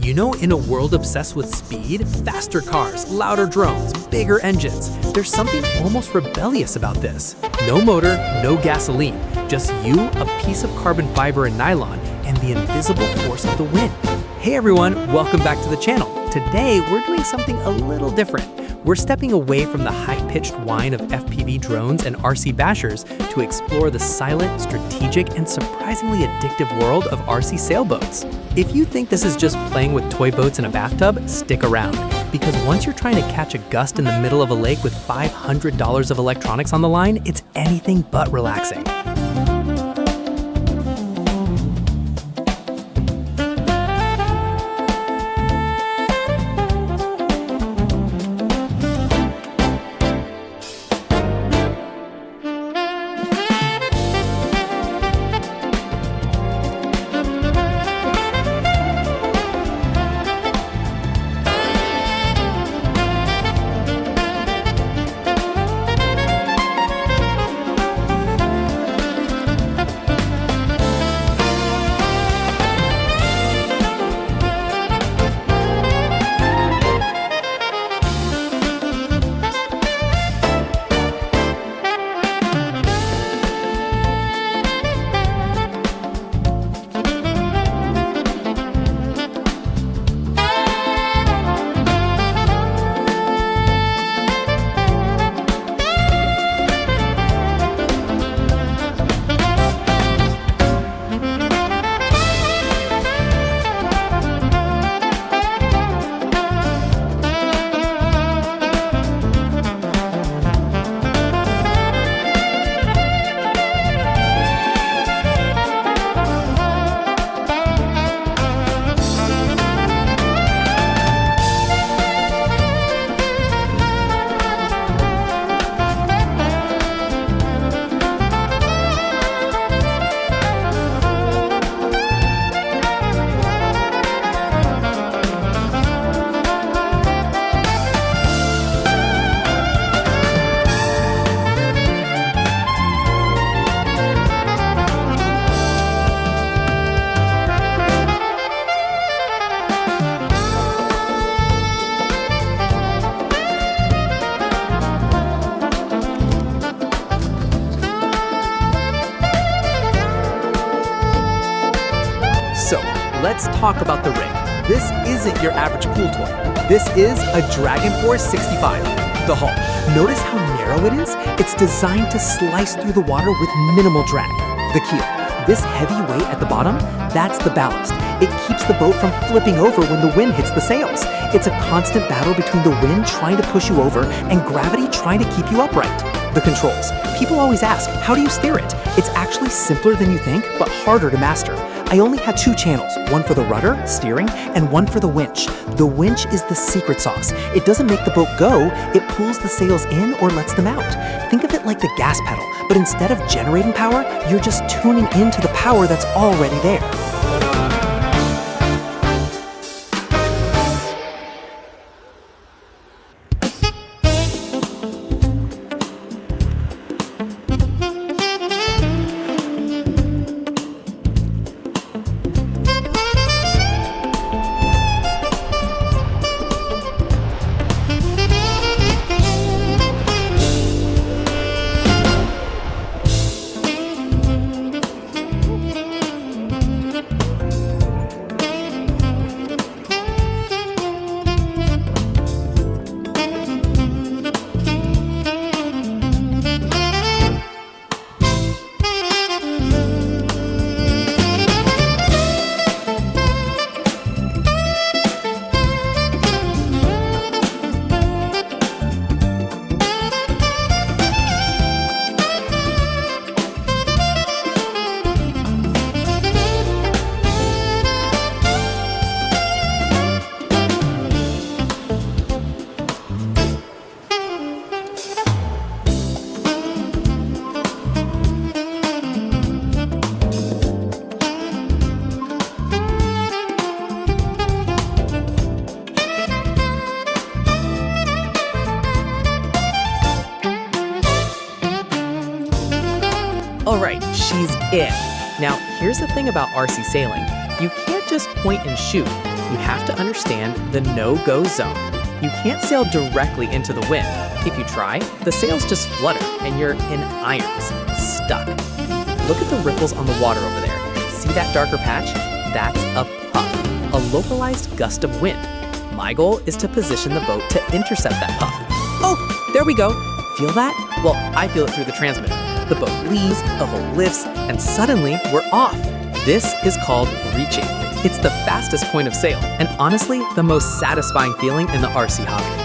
You know, in a world obsessed with speed, faster cars, louder drones, bigger engines, there's something almost rebellious about this. No motor, no gasoline, just you, a piece of carbon fiber and nylon, and the invisible force of the wind. Hey everyone, welcome back to the channel. Today, we're doing something a little different. We're stepping away from the high-pitched whine of FPV drones and RC bashers to explore the silent, strategic, and surprisingly addictive world of RC sailboats. If you think this is just playing with toy boats in a bathtub, stick around. Because once you're trying to catch a gust in the middle of a lake with $500 of electronics on the line, it's anything but relaxing. So, let's talk about the rig. This isn't your average pool toy. This is a Dragon Force 65. The hull. Notice how narrow it is? It's designed to slice through the water with minimal drag. The keel. This heavy weight at the bottom, that's the ballast. It keeps the boat from flipping over when the wind hits the sails. It's a constant battle between the wind trying to push you over and gravity trying to keep you upright. The controls. People always ask, how do you steer it? It's actually simpler than you think, but harder to master. I only had 2 channels, one for the rudder, steering, and one for the winch. The winch is the secret sauce. It doesn't make the boat go, it pulls the sails in or lets them out. Think of it like the gas pedal, but instead of generating power, you're just tuning into the power that's already there. All right, she's in. Now, here's the thing about RC sailing. You can't just point and shoot. You have to understand the no-go zone. You can't sail directly into the wind. If you try, the sails just flutter and you're in irons, stuck. Look at the ripples on the water over there. See that darker patch? That's a puff, a localized gust of wind. My goal is to position the boat to intercept that puff. Oh, there we go. Feel that? Well, I feel it through the transmitter. The boat leaves, the hull lifts, and suddenly we're off. This is called reaching. It's the fastest point of sail, and honestly, the most satisfying feeling in the RC hobby.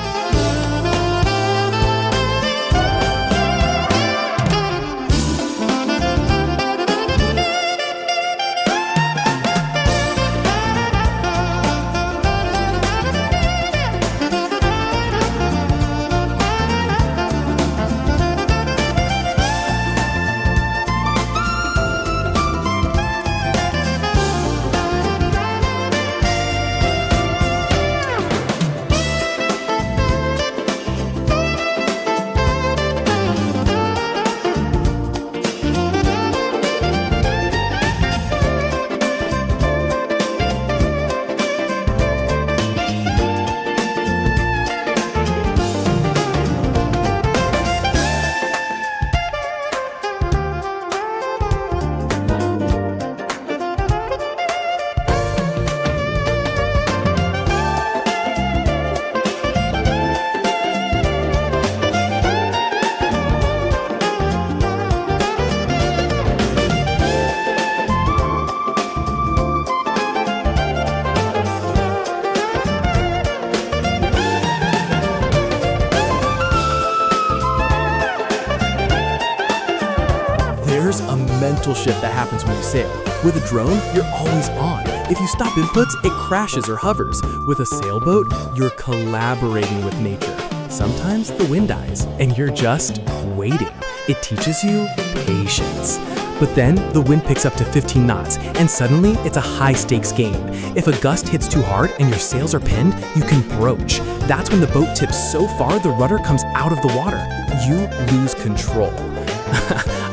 There's a mental shift that happens when you sail. With a drone, you're always on. If you stop inputs, it crashes or hovers. With a sailboat, you're collaborating with nature. Sometimes the wind dies, and you're just waiting. It teaches you patience. But then the wind picks up to 15 knots, and suddenly it's a high-stakes game. If a gust hits too hard and your sails are pinned, you can broach. That's when the boat tips so far the rudder comes out of the water. You lose control.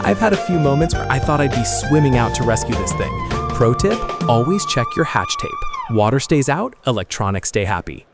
I've had a few moments where I thought I'd be swimming out to rescue this thing. Pro tip, always check your hatch tape. Water stays out, electronics stay happy.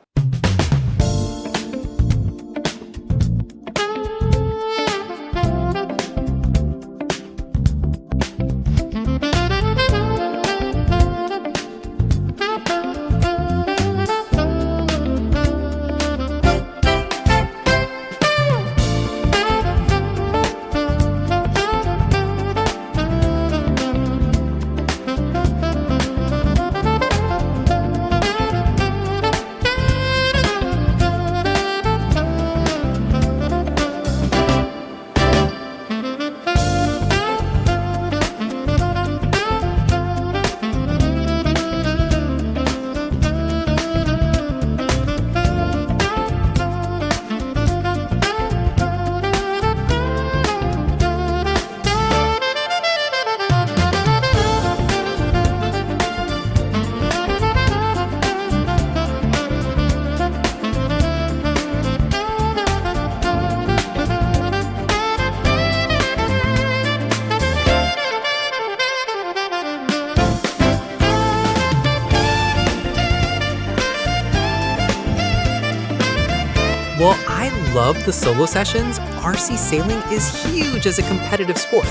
While I love the solo sessions, RC sailing is huge as a competitive sport.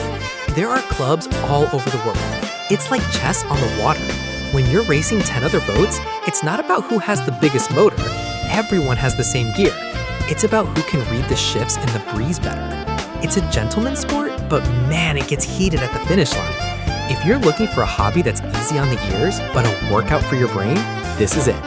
There are clubs all over the world. It's like chess on the water. When you're racing 10 other boats, it's not about who has the biggest motor. Everyone has the same gear. It's about who can read the shifts and the breeze better. It's a gentleman's sport, but man, it gets heated at the finish line. If you're looking for a hobby that's easy on the ears, but a workout for your brain, this is it.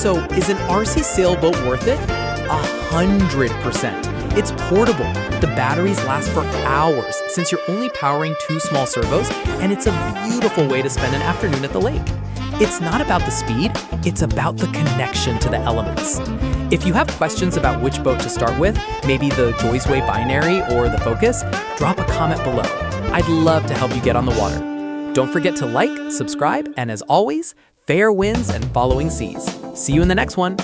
So, is an RC sailboat worth it? 100%. It's portable. The batteries last for hours since you're only powering 2 small servos, and it's a beautiful way to spend an afternoon at the lake. It's not about the speed, it's about the connection to the elements. If you have questions about which boat to start with, maybe the Joyceway Binary or the Focus, drop a comment below. I'd love to help you get on the water. Don't forget to like, subscribe, and as always, fair winds and following seas. See you in the next one.